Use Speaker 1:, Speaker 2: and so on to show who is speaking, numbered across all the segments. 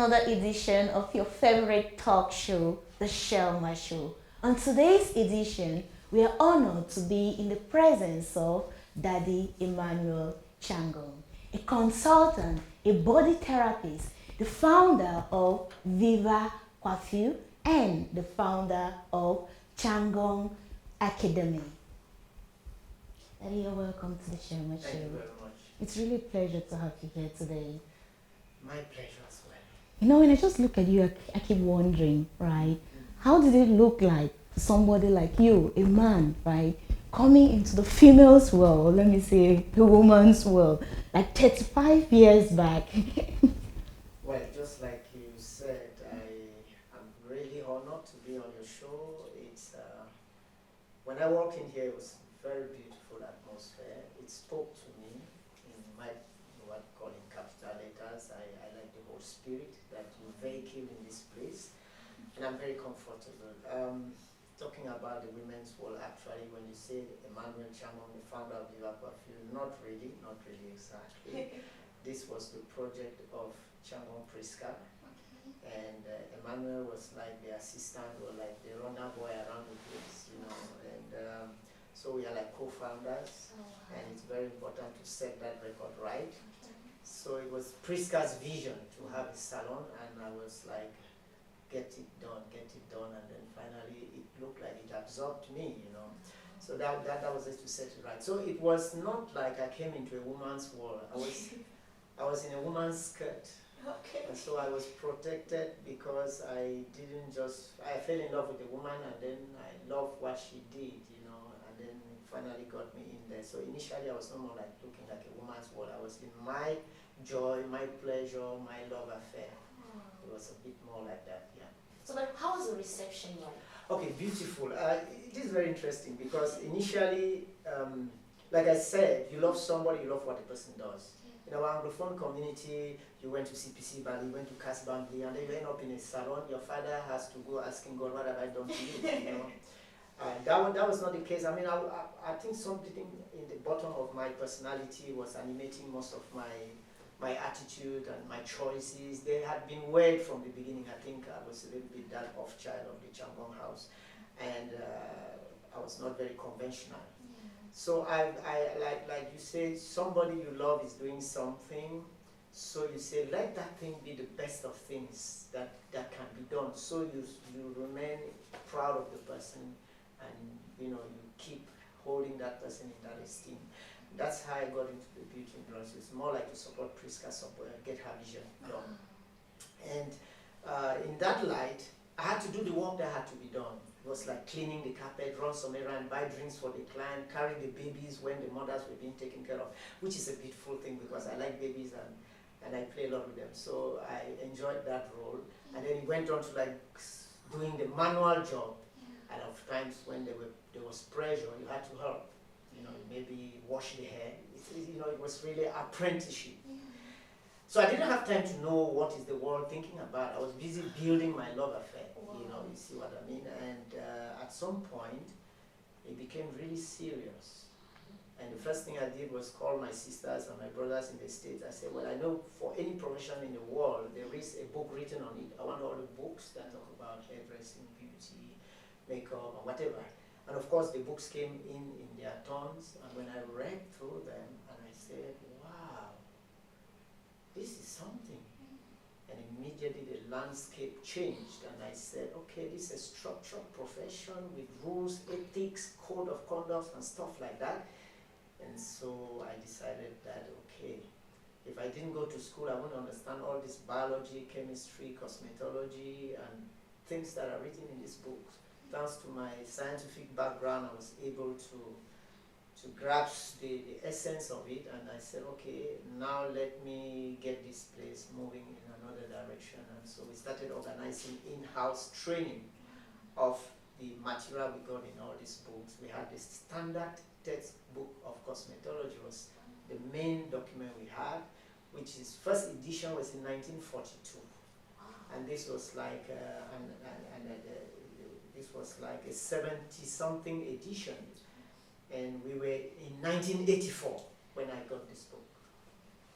Speaker 1: another edition of your favorite talk show, the Shirlma Show. On today's edition, we are honored to be in the presence of Daddy Emmanuel Chiangong, a consultant, a body therapist, the founder of Viva Coiffure, and the founder of Chiangong Academy. Daddy, you're welcome to the Shirlma Show.
Speaker 2: Thank you very much.
Speaker 1: It's really a pleasure to have you here today.
Speaker 2: My pleasure as well.
Speaker 1: You know, when I just look at you, I keep wondering, right? How did it look like for somebody like you, a man, right, coming into the female's world, let me say, the woman's world, like 35 years back?
Speaker 2: Well, just like you said, I am really honored to be on your show. It's when I walked in here, it was a very beautiful atmosphere. It spoke to me in my what we call in capital letters. I like the whole spirit that you vehicle in this place, and I'm very comfortable. Talking about the women's world, actually, when you say Emmanuel Chiangong, the founder of Viva Coiffure, not really exactly. This was the project of Chiangong Priska, and Emmanuel was like the assistant or like the runner boy around the place, you know, and so we are like co-founders, and it's very important to set that record right. So it was Priska's vision to have a salon, and I was like, get it done, and then finally it looked like it absorbed me, you know. So that was it, to set it right. So it was not like I came into a woman's world. I was in a woman's skirt.
Speaker 3: Okay.
Speaker 2: And so I was protected because I fell in love with the woman, and then I loved what she did, you know, and then it finally got me in there. So initially I was no more like looking like a woman's world. I was in my joy, my pleasure, my love affair. It was a bit more like that, yeah.
Speaker 3: So, but how was the reception like?
Speaker 2: Okay, beautiful. It is very interesting because initially, like I said, you love somebody, you love what the person does. In our Anglophone community, you went to CPC Bali, you went to Casbambly, and then you end up in a salon. Your father has to go asking God, what have I done to you? You know? That was not the case. I mean, I think something in the bottom of my personality was animating most of my attitude and my choices. They had been weird from the beginning. I think I was a little bit that off child of the Chiangong house, and I was not very conventional. So I like you say, somebody you love is doing something, so you say, let that thing be the best of things that can be done. So you remain proud of the person, and you know, you keep holding that person in that esteem. That's how I got into the beauty industry. It's more like to support Priska, get her vision done. And in that light, I had to do the work that had to be done. It was like cleaning the carpet, run some errand, buy drinks for the client, carry the babies when the mothers were being taken care of, which is a beautiful thing because I like babies and I play a lot with them. So I enjoyed that role. And then it went on to like doing the manual job. And of times when there was pressure, you had to help. You know, maybe wash the hair. You know, it was really apprenticeship. So I didn't have time to know what is the world thinking about. I was busy building my love affair. Wow. You know, you see what I mean? And at some point, it became really serious. And the first thing I did was call my sisters and my brothers in the States. I said, well, I know for any profession in the world, there is a book written on it. I want all the books that talk about hairdressing, beauty, makeup, and whatever. And of course, the books came in their tons, and when I read through them, and I said, wow, this is something. And immediately the landscape changed, and I said, okay, this is a structured profession with rules, ethics, code of conduct, and stuff like that. And so I decided that, okay, if I didn't go to school, I wouldn't understand all this biology, chemistry, cosmetology, and things that are written in these books. Thanks to my scientific background, I was able to grasp the essence of it, and I said, okay, now let me get this place moving in another direction. And so we started organizing in-house training of the material we got in all these books. We had the standard textbook of cosmetology was the main document we had, which is first edition was in 1942, and this was like this was like a 70-something edition, and we were in 1984 when I got this book.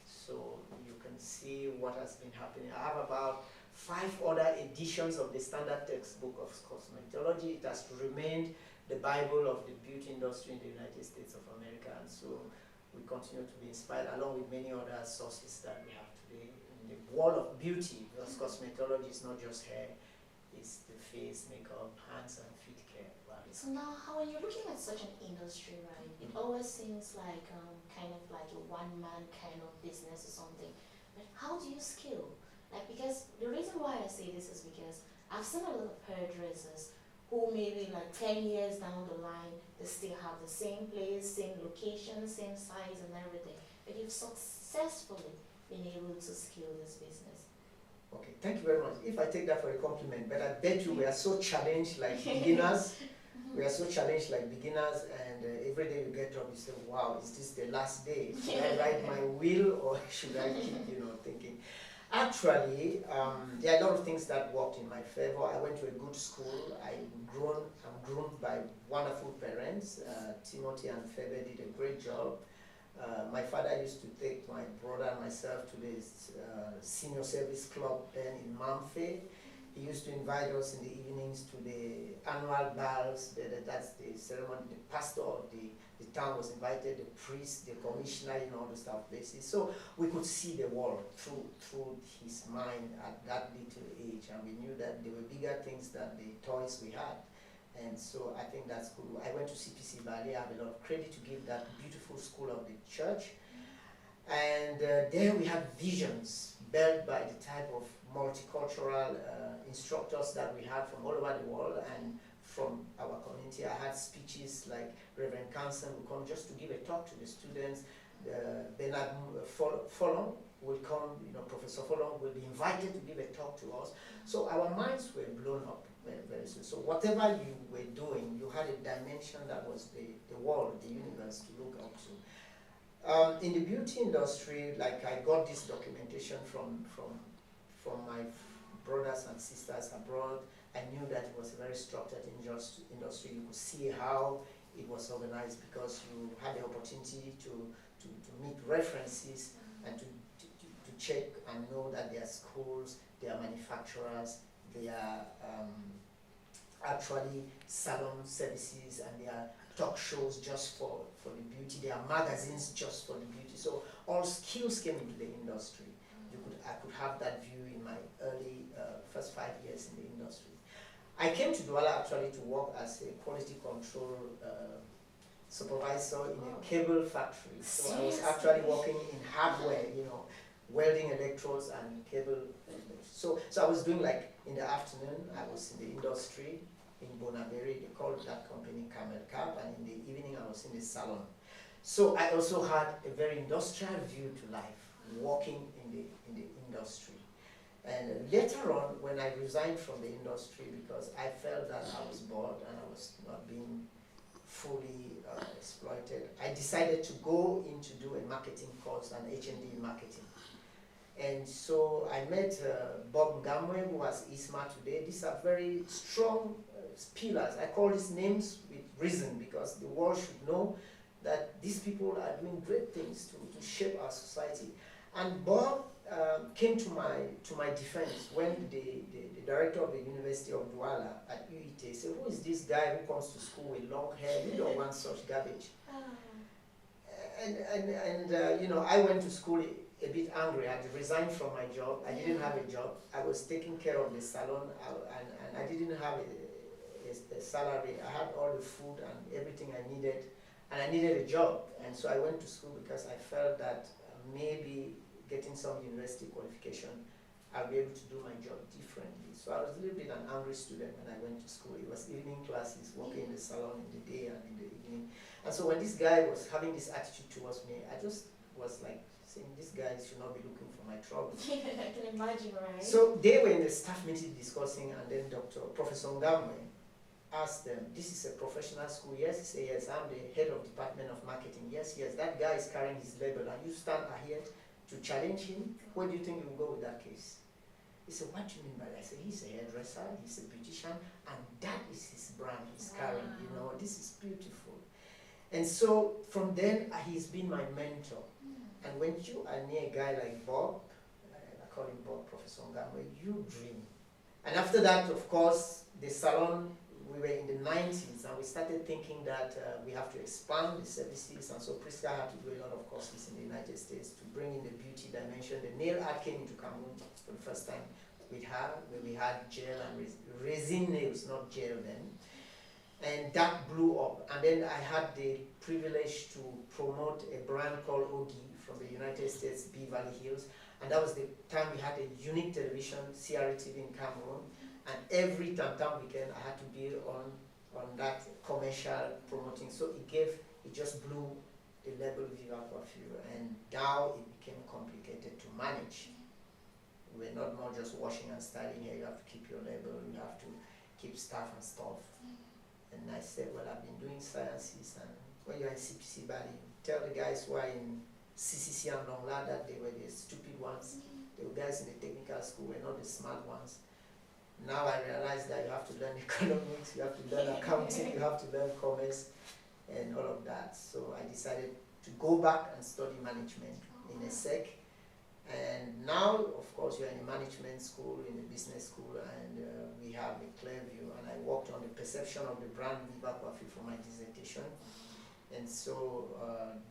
Speaker 2: So you can see what has been happening. I have about 5 other editions of the standard textbook of cosmetology. It has remained the Bible of the beauty industry in the United States of America, and so we continue to be inspired along with many other sources that we have today in the world of beauty, because cosmetology is not just hair, it's the face, makeup, hands and feet care.
Speaker 3: So now, when you're looking at such an industry, right, it always seems like kind of like a one-man kind of business or something. But how do you scale? Like, because the reason why I say this is because I've seen a lot of hairdressers who maybe like 10 years down the line, they still have the same place, same location, same size and everything. But you've successfully been able to scale this business.
Speaker 2: Okay, thank you very much. If I take that for a compliment, but I bet you we are so challenged like beginners. We are so challenged like beginners, and every day you get up, you say, wow, is this the last day? Should I write my will, or should I keep, thinking? Actually, there are a lot of things that worked in my favor. I went to a good school. I'm groomed by wonderful parents. Timothy and Febe did a great job. My father used to take my brother and myself to the senior service club then in Mamfe. He used to invite us in the evenings to the annual balls. That's the ceremony. The pastor of the town was invited, the priest, the commissioner, all the stuff places. So we could see the world through his mind at that little age, and we knew that there were bigger things than the toys we had. And so I think that's good. I went to CPC Bali. I have a lot of credit to give that beautiful school of the church. And there we had visions built by the type of multicultural instructors that we had from all over the world and from our community. I had speeches like Reverend Canson would come just to give a talk to the students. Bernard Folong will come, Professor Folong will be invited to give a talk to us. So our minds were blown up very soon. So whatever you were doing, you had a dimension that was the world, the universe to look up to. In the beauty industry, like I got this documentation from my brothers and sisters abroad. I knew that it was a very structured industry. You could see how it was organized because you had the opportunity to meet references and to check and know that there are schools, there are manufacturers, there are actually salon services, and there are talk shows just for the beauty. There are magazines just for the beauty. So all skills came into the industry. I could have that view in my early first 5 years in the industry. I came to Douala actually to work as a quality control supervisor in a cable factory. So I was actually working in hardware, welding electrodes and cable. So I was doing like in the afternoon, I was in the industry in Bonaberi. They called that company Camel Cap, and in the evening I was in the salon. So I also had a very industrial view to life, working in the industry. And later on, when I resigned from the industry because I felt that I was bored and I was not being fully exploited, I decided to go in to do a marketing course, an HND in marketing. And so I met Bob Ngamwe, who was ISMA today. These are very strong pillars. I call these names with reason because the world should know that these people are doing great things to shape our society. And Bob came to my defense when the director of the University of Douala at UET said, who is this guy who comes to school with long hair? You don't want such garbage. And I went to school a bit angry. I had resigned from my job. I didn't have a job. I was taking care of the salon, and I didn't have a salary. I had all the food and everything I needed, and I needed a job. And so I went to school because I felt that maybe getting some university qualification, I'll be able to do my job differently. So I was a little bit an angry student when I went to school. It was evening classes, working in the salon in the day and in the evening. And so when this guy was having this attitude towards me, I just was like saying, this guy should not be looking for my trouble.
Speaker 3: I can imagine, right?
Speaker 2: So they were in the staff meeting discussing, and then Professor Ngamwe asked them, this is a professional school? Yes, he said, yes, I'm the head of department of marketing. Yes, that guy is carrying his label, and you stand here to challenge him. Where do you think you will go with that case? He said, what do you mean by that? I said, he's a hairdresser, he's a beautician, and that is his brand he's carrying. This is beautiful. And so from then, he's been my mentor. And when you are near a guy like Bob, call him Professor Ngamwe, you dream. And after that, of course, the salon, we were in the 90s, and we started thinking that we have to expand the services, and so Priska had to do a lot of courses in the United States to bring in the beauty dimension. The nail art came into Cameroon for the first time with her, where we had gel and resin nails, not gel then. And that blew up. And then I had the privilege to promote a brand called Ogi from the United States, B Valley Hills. And that was the time we had a unique television, CRTV in Cameroon. And every time weekend, I had to be on that commercial promoting. So it just blew the label Viva Coiffure. And now it became complicated to manage. We're not more just washing and styling here. You have to keep your label, you have to keep staff and stuff. And I said, well, I've been doing sciences, and when you're in CPC Bali, tell the guys who are in CCC and Longla that they were the stupid ones. The guys in the technical school were not the smart ones. Now I realize that you have to learn economics, you have to learn accounting, you have to learn commerce, and all of that. So I decided to go back and study management in a sec. And now, of course, you're in a management school, in a business school, and we have a clear view. And I worked on the perception of the brand Viva Coiffure for my dissertation. And so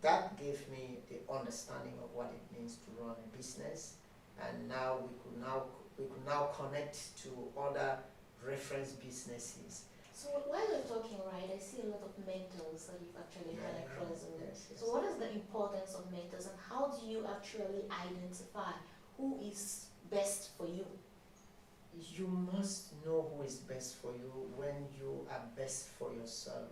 Speaker 2: that gave me the understanding of what it means to run a business. And now we could now connect to other reference businesses.
Speaker 3: So while we're talking, right, I see a lot of mentors that you've actually had across.
Speaker 2: Yes.
Speaker 3: So what is the importance of mentors, and how do you actually identify who is best for you?
Speaker 2: You must know who is best for you when you are best for yourself.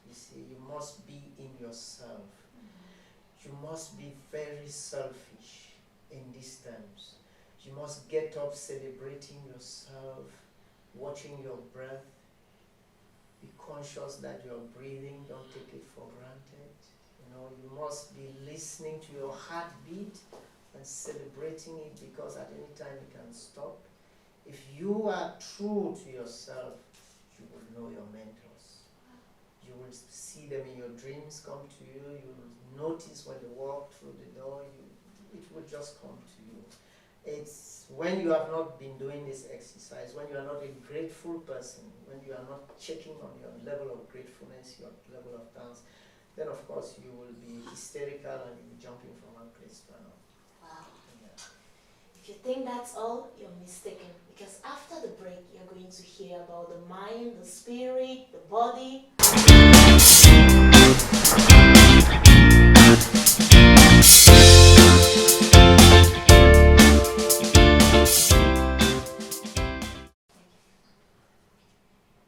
Speaker 2: You see, you must be in yourself. You must be very selfish in these terms. You must get up celebrating yourself, watching your breath. Be conscious that you're breathing, don't take it for granted. You know, you must be listening to your heartbeat and celebrating it, because at any time it can stop. If you are true to yourself, you will know your mentors. You will see them in your dreams come to you. You will notice when they walk through the door. It will just come to you. It's when you have not been doing this exercise, when you are not a grateful person, when you are not checking on your level of gratefulness, your level of thanks, then of course you will be hysterical and you'll be jumping from one place to another.
Speaker 3: Wow.
Speaker 2: Yeah.
Speaker 3: If you think that's all, you're mistaken. Because after the break, you're going to hear about the mind, the spirit, the body.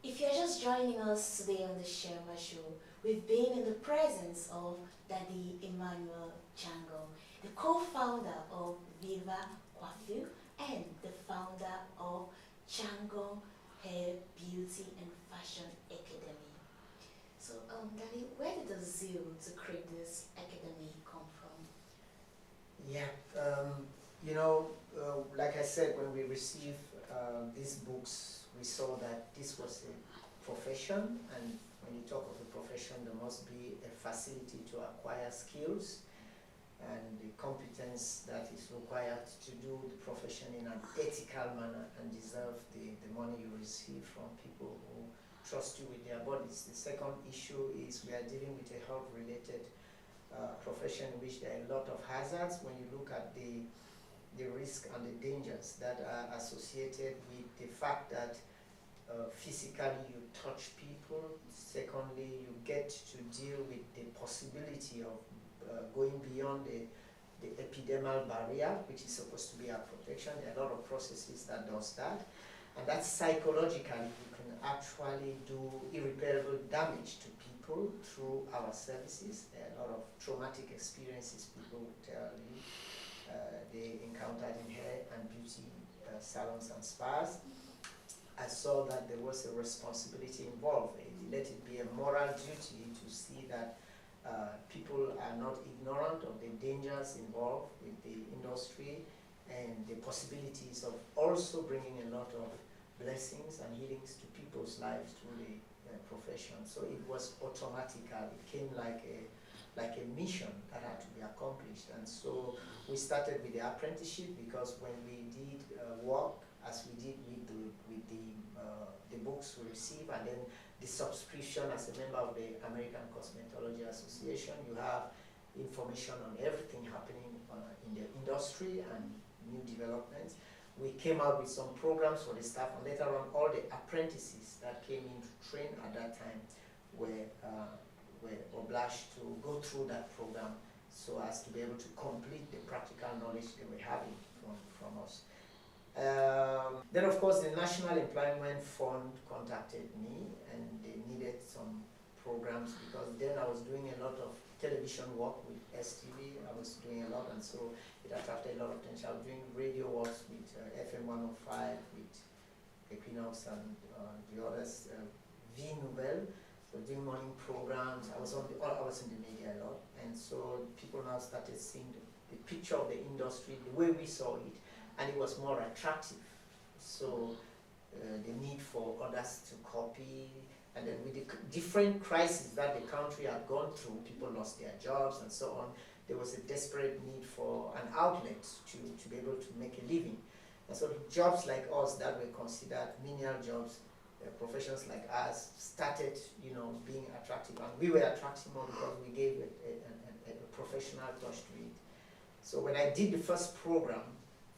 Speaker 3: If you're just joining us today on the Shirlma Show, we've been in the presence of Daddy Emmanuel Chiangong, the co-founder of Viva Coiffure and the founder of Chiangong Hair, Beauty and Fashion Academy. So, Daddy, where did the zeal to create this academy come from?
Speaker 2: Yeah, you know, like I said, when we received these books, we saw that this was a profession, and when you talk of a profession, there must be a facility to acquire skills and the competence that is required to do the profession in an ethical manner and deserve the money you receive from people who trust you with their bodies. The second issue is we are dealing with a health-related profession in which there are a lot of hazards. When you look at the risk and the dangers that are associated with the fact that physically you touch people. Secondly, you get to deal with the possibility of going beyond the epidermal barrier, which is supposed to be our protection. There are a lot of processes that does that. And that psychologically, you can actually do irreparable damage to people through our services. There are a lot of traumatic experiences people will tell you they encountered in hair and beauty salons and spas. I saw that there was a responsibility involved. Let it be a moral duty to see that people are not ignorant of the dangers involved with the industry and the possibilities of also bringing a lot of blessings and healings to people's lives through the profession. So it was automatic. It came like like a mission that had to be accomplished. And so we started with the apprenticeship, because when we did work, as we did with the books we receive, and then the subscription as a member of the American Cosmetology Association, you have information on everything happening in the industry and new developments. We came out with some programs for the staff, and later on all the apprentices that came in to train at that time were obliged to go through that program so as to be able to complete the practical knowledge they were having from us. Then of course the National Employment Fund contacted me, and they needed some programs, because then I was doing a lot of television work with STV. I was doing a lot, and so it attracted a lot of attention. I was doing radio works with FM 105, with Equinox and the others, V Nouvelle. So doing morning programs. I was in the media a lot, and so people now started seeing the picture of the industry the way we saw it, and it was more attractive. So the need for others to copy, and then with the different crises that the country had gone through, people lost their jobs and so on. There was a desperate need for an outlet to be able to make a living. And so jobs like us that were considered menial jobs, professions like us, started, being attractive, and we were attractive more because we gave a professional touch to it. So when I did the first program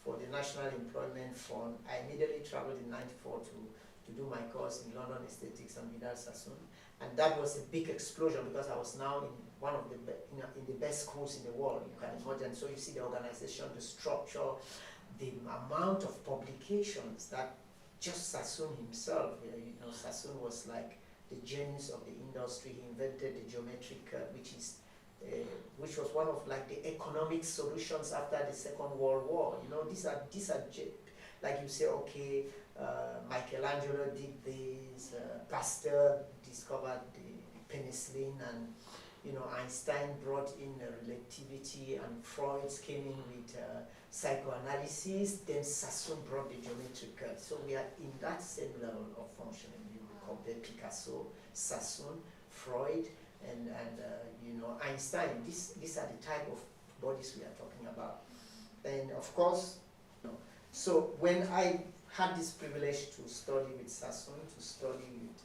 Speaker 2: for the National Employment Fund, I immediately traveled in '94 to do my course in London Aesthetics and Vidal Sassoon, and that was a big explosion, because I was now in one of the in the best schools in the world, you can imagine. So you see the organization, the structure, the amount of publications that just Sassoon himself, Sassoon was like the genius of the industry. He invented the geometric cut, which was one of like the economic solutions after the Second World War. These are like you say, okay, Michelangelo did this, Pasteur discovered the penicillin, and Einstein brought in relativity, and Freud came in with psychoanalysis. Then Sassoon brought the geometric cut. So we are in that same level of functioning. You compare Picasso, Sassoon, Freud, and Einstein. These are the type of bodies we are talking about. And of course, so when I had this privilege to study with Sassoon, to study with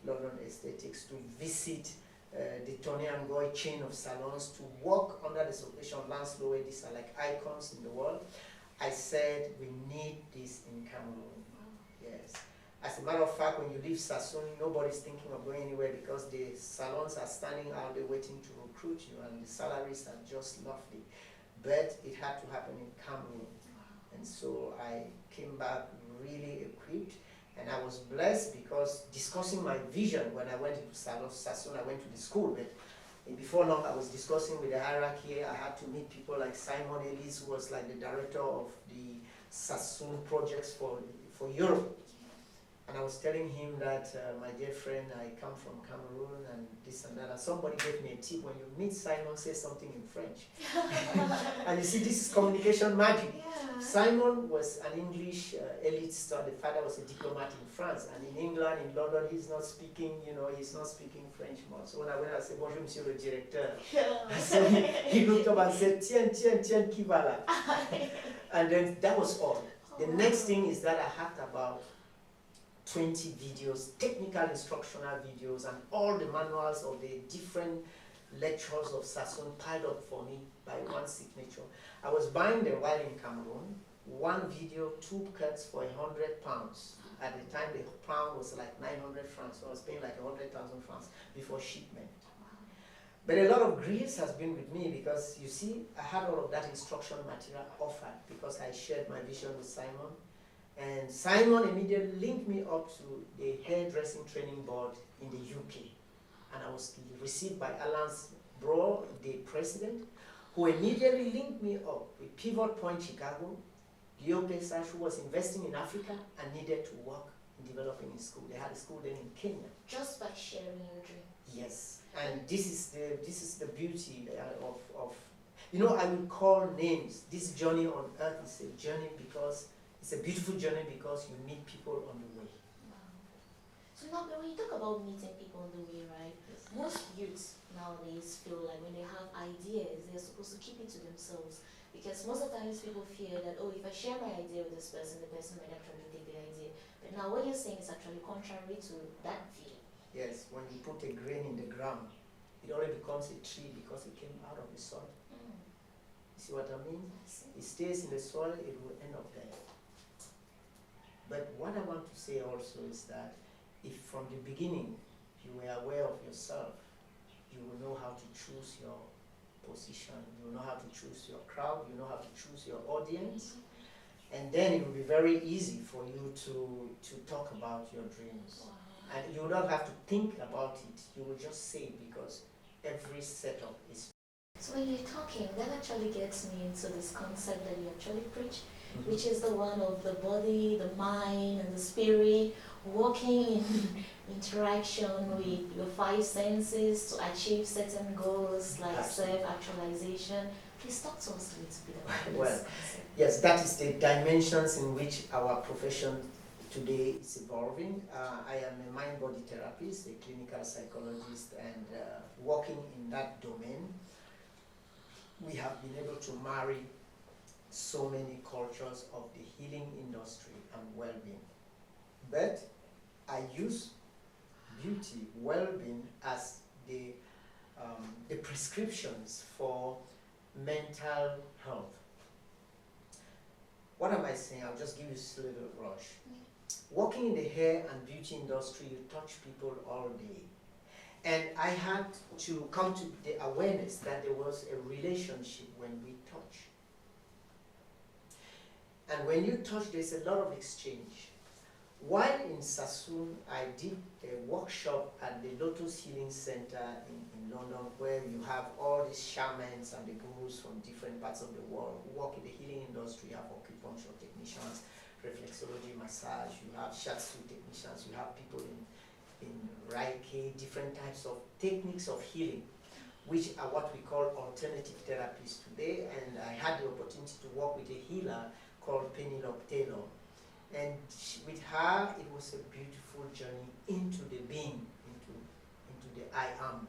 Speaker 2: London Aesthetics, to visit the Tony and Goy chain of salons, to work under the supervision of Lance Lowe, these are like icons in the world, I said we need this in Cameroon. Yes. As a matter of fact, when you leave Sassoon, nobody's thinking of going anywhere, because the salons are standing out there waiting to recruit you, and the salaries are just lovely. But it had to happen in Cameroon. And so I came back really equipped, and I was blessed, because discussing my vision when I went into Sassoon, I went to the school, but before long I was discussing with the hierarchy. I had to meet people like Simon Ellis, who was like the director of the Sassoon projects for Europe. And I was telling him that, my dear friend, I come from Cameroon and this and that. And somebody gave me a tip: when you meet Simon, say something in French. And you see, this is communication magic. Yeah. Simon was an English elite star. The father was a diplomat in France. And in England, in London, he's not speaking French much. So when I went, I said, bonjour, monsieur le directeur. Yeah. So he looked up and said, tiens, qui va là? And then that was all. The next thing is that I had about 20 videos, technical instructional videos, and all the manuals of the different lectures of Sassoon piled up for me by one signature. I was buying them while in Cameroon. One video, 2 cuts for £100. At the time, the pound was like 900 francs, so I was paying like 100,000 francs before shipment. But a lot of grace has been with me, because you see, I had all of that instruction material offered because I shared my vision with Simon. And Simon immediately linked me up to the hairdressing training board in the UK. And I was received by Alan Bro, the president, who immediately linked me up with Pivot Point Chicago, Leo Pesach, who was investing in Africa and needed to work in developing a school. They had a school then in Kenya.
Speaker 3: Just by sharing your dream.
Speaker 2: Yes, and this is the beauty of I will call names. This journey on earth is a journey because it's a beautiful journey, because you meet people on the way.
Speaker 3: Wow. So now when you talk about meeting people on the way, right? Yes. Most youths nowadays feel like when they have ideas, they're supposed to keep it to themselves. Because most of the times people fear that, oh, if I share my idea with this person, the person might actually take the idea. But now what you're saying is actually contrary to that fear.
Speaker 2: Yes, when you put a grain in the ground, it only becomes a tree because it came out of the soil. You see what I mean? It stays in the soil, it will end up there. But what I want to say also is that if from the beginning you were aware of yourself, you will know how to choose your position, you will know how to choose your crowd, you know how to choose your audience, and then it will be very easy for you to talk about your dreams.
Speaker 3: Wow.
Speaker 2: And you don't have to think about it, you will just say it because every setup is.
Speaker 3: So when you're talking, that actually gets me into this concept that you actually preach, which is the one of the body, the mind, and the spirit working in interaction with your five senses to achieve certain goals like self-actualization. Please talk to us a little bit about
Speaker 2: Well,
Speaker 3: this concept.
Speaker 2: Yes, that is the dimensions in which our profession today is evolving. I am a mind-body therapist, a clinical psychologist, and working in that domain, we have been able to marry so many cultures of the healing industry and well-being. But I use beauty, well-being as the prescriptions for mental health. What am I saying? I'll just give you a little rush. Working in the hair and beauty industry, you touch people all day. And I had to come to the awareness that there was a relationship when we touch. And when you touch, there's a lot of exchange. While in Sassoon, I did a workshop at the Lotus Healing Center in London, where you have all these shamans and the gurus from different parts of the world who work in the healing industry. You have acupuncture technicians, reflexology, massage, you have shiatsu technicians, you have people in Reiki, different types of techniques of healing, which are what we call alternative therapies today. And I had the opportunity to work with a healer called Penelope Taylor. And with her, it was a beautiful journey into the being, into the I am.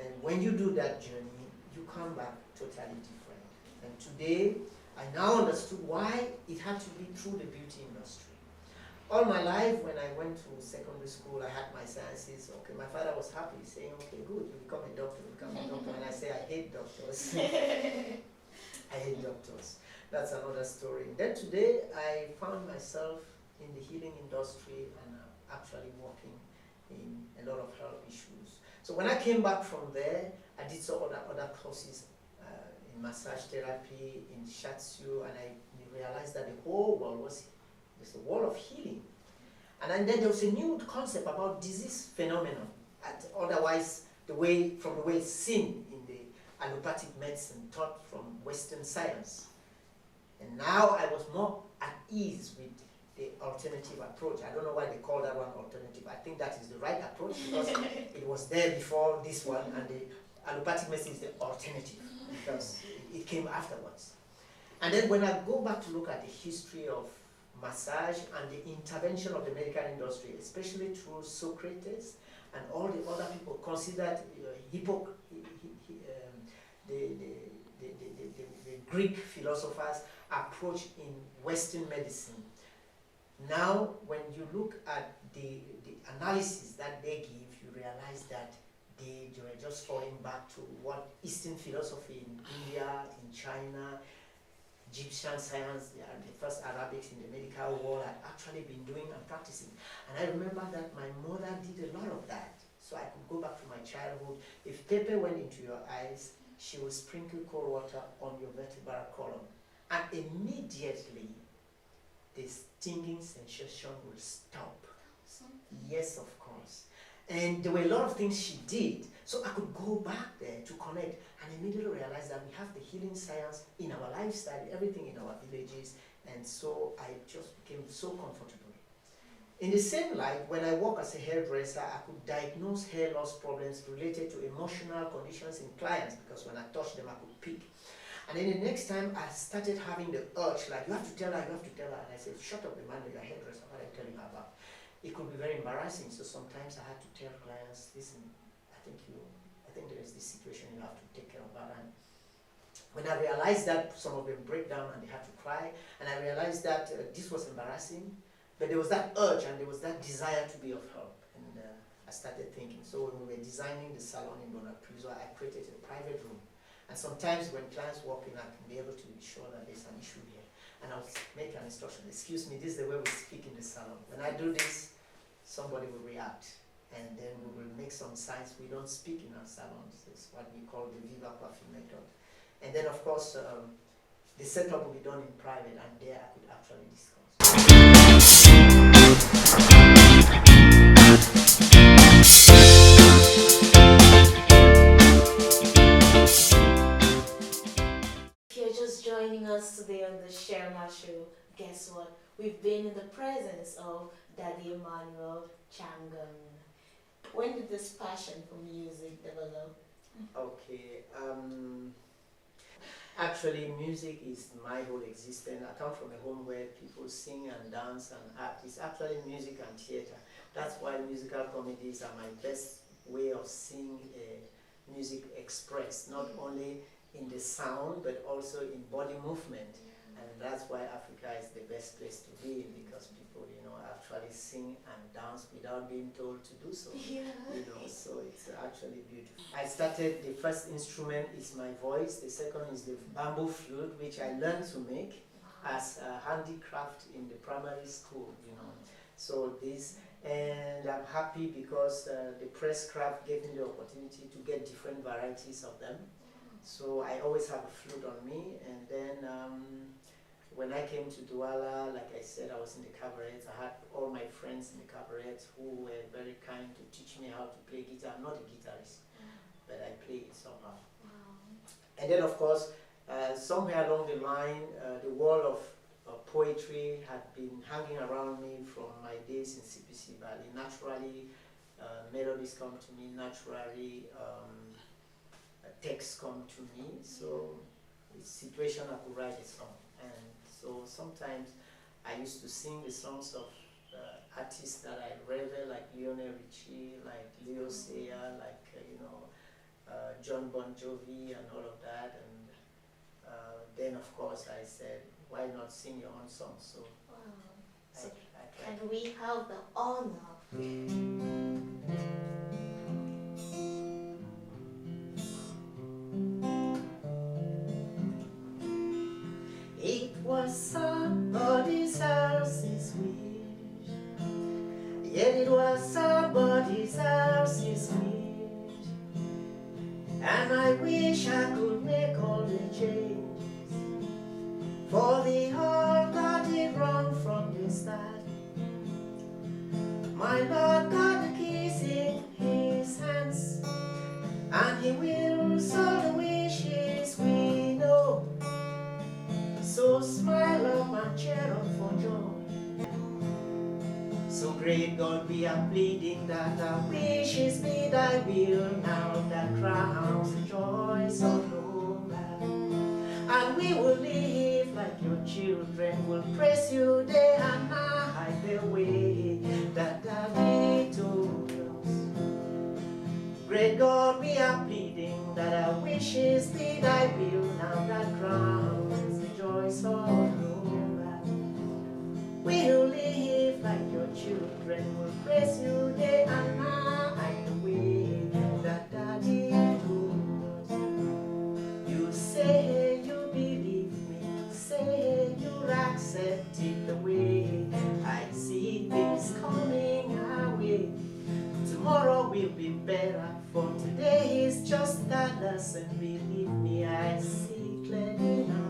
Speaker 2: And when you do that journey, you come back totally different. And today, I now understood why it had to be through the beauty industry. All my life, when I went to secondary school, I had my sciences. Okay, my father was happy, saying, okay, good, you become a doctor, And I say, I hate doctors. I hate doctors. That's another story. Then today, I found myself in the healing industry and actually working in a lot of health issues. So when I came back from there, I did some other courses in massage therapy, in shiatsu, and I realized that the whole world was a world of healing. And then there was a new concept about disease phenomenon, otherwise from the way it's seen in the allopathic medicine taught from Western science. And now I was more at ease with the alternative approach. I don't know why they call that one alternative. I think that is the right approach because it was there before this one, and the allopathic medicine is the alternative because it came afterwards. And then when I go back to look at the history of massage and the intervention of the medical industry, especially through Socrates and all the other people considered the Greek philosophers' approach in Western medicine. Now, when you look at the analysis that they give, you realize that they were just falling back to what Eastern philosophy in India, in China, Egyptian science, they are the first Arabics in the medical world had actually been doing and practicing. And I remember that my mother did a lot of that. So I could go back to my childhood. If pepper went into your eyes, she would sprinkle cold water on your vertebral column. And immediately, the stinging sensation will stop. Yes, of course. And there were a lot of things she did. So I could go back there to connect and immediately realize that we have the healing science in our lifestyle, everything in our villages. And so I just became so comfortable. In the same light, when I work as a hairdresser, I could diagnose hair loss problems related to emotional conditions in clients because when I touched them, I could pick. And then the next time I started having the urge, like, you have to tell her, And I said, shut up, Emmanuel, you're a hairdresser, what are you telling her about? It could be very embarrassing, so sometimes I had to tell clients, listen, I think there is situation you have to take care of that. And when I realized that, some of them break down and they had to cry, and I realized that this was embarrassing, but there was that urge and there was that desire to be of help. And I started thinking. So when we were designing the salon in Entreprenuer, I created a private room. And sometimes when clients walk in, I can be able to be sure that there's an issue here. And I'll make an instruction. Excuse me, this is the way we speak in the salon. When I do this, somebody will react. And then we will make some signs. We don't speak in our salons. It's what we call the Viva Coiffure method. And then, of course, the setup will be done in private, and there I could actually discuss.
Speaker 1: If you're just joining us today on the Shirlma Show, guess what? We've been in the presence of Daddy Emmanuel Chiangong. When did this passion for music develop?
Speaker 2: Okay. Actually, music is my whole existence. I come from a home where people sing and dance and act. It's actually music and theater. That's why musical comedies are my best way of seeing music expressed, not only in the sound, but also in body movement. And that's why Africa is the best place to be in, because people, actually sing and dance without being told to do so. So it's actually beautiful. I started, the first instrument is my voice, the second is the bamboo flute, which I learned to make as a handicraft in the primary school, So this, and I'm happy because the press craft gave me the opportunity to get different varieties of them. So I always have a flute on me, and then when I came to Douala, like I said, I was in the cabaret. I had all my friends in the cabaret who were very kind to teach me how to play guitar. I'm not a guitarist, but I play it somehow. And then, of course, somewhere along the line, the world of poetry had been hanging around me from my days in CPC Valley. Naturally, melodies come to me. Naturally, texts come to me. So, it's situation I could write a song. And so sometimes I used to sing the songs of artists that I revere, like Lionel Richie, like Leo Sayer, like John Bon Jovi and all of that. And then of course I said, why not sing your own song? So,
Speaker 1: So and we have the honor.
Speaker 2: It was somebody else's wish, yet it was somebody else's wish. And I wish I could make all the changes, for the heart got it wrong from the start. My Lord got the keys in his hands, and he wills all the wishes we know. So smile up and cheer up for joy. So great God, we are pleading that our wishes be thy will now, that crowns the joys of no man. And we will live like your children, will praise you day and night the way that David told us. Great God, we are pleading that our wishes be thy will now, that crowns the joys of no man. We'll live like your children, will praise you day and night the way that Daddy told us. You say you believe me, say you accept it the way I see things coming our way. Tomorrow will be better, for today is just a lesson. Believe me, I see clearly now.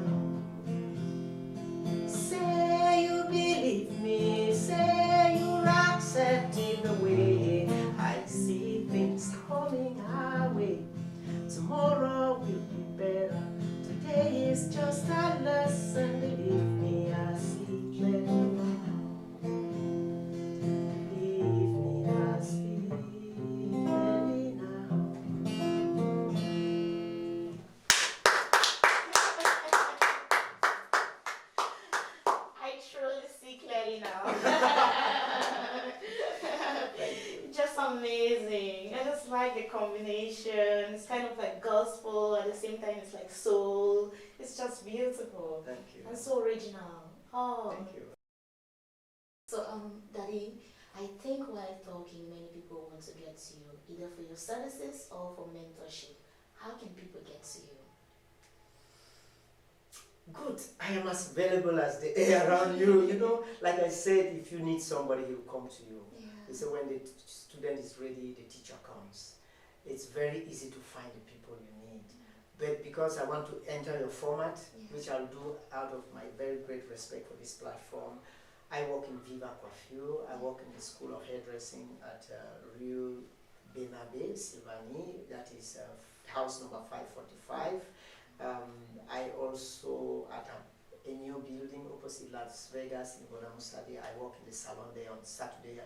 Speaker 2: Say you believe me, say you accept it the way I see things coming our way. Tomorrow will be better, today is just a lesson. Believe me, I see clearly now.
Speaker 1: Just amazing. I just like the combination. It's kind of like same time it's like soul. It's just beautiful.
Speaker 2: Thank you.
Speaker 1: And so original. Oh.
Speaker 2: Thank you.
Speaker 3: So, Daddy, I think while talking, many people want to get to you, either for your services or for mentorship. How can people get to you?
Speaker 2: Good. I am as available as the air around you. You know, like I said, if you need somebody, he'll come to you.
Speaker 3: Yeah.
Speaker 2: They say when the student is ready, the teacher comes. It's very easy to find the people you need. But because I want to enter your format, which I'll do out of my very great respect for this platform, I work in Viva Coiffure. I work in the School of Hairdressing at Rue Benabe, Sylvanie. That is house number 545. I also, at a new building opposite Las Vegas in Bonamusade, I work in the salon there on Saturday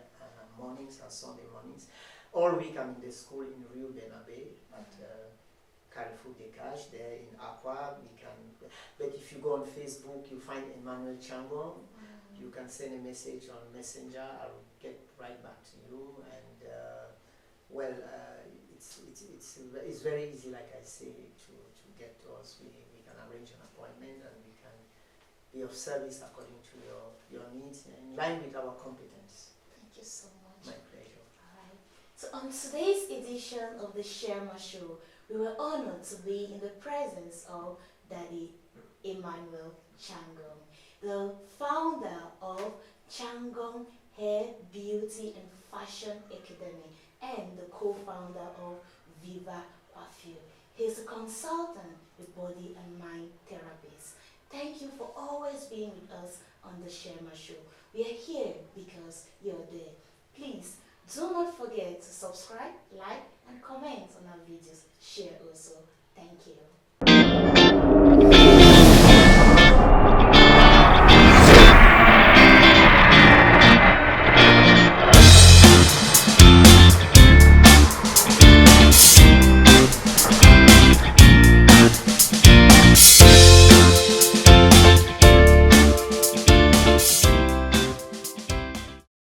Speaker 2: mornings and Sunday mornings. All week I'm in the school in Rio Benabe at Carrefour Decage there in Aqua. But if you go on Facebook, you find Emmanuel Chiangong. You can send a message on Messenger. I'll get right back to you. And it's very easy, like I say, to get to us. We can arrange an appointment and we can be of service according to your needs in line with our competence.
Speaker 3: Thank you so much.
Speaker 2: My pleasure.
Speaker 1: Alright. So on today's edition of the Shirlma Show, we were honored to be in the presence of Daddy Emmanuel Chiangong, the founder of Chiangong Hair, Beauty and Fashion Academy and the co-founder of Viva Coiffure. He's a consultant with body and mind therapists. Thank you for always being with us on the Shirlma Show. We are here because you're there. Please do not forget to subscribe, like, and comment on our videos. Share also. Thank you.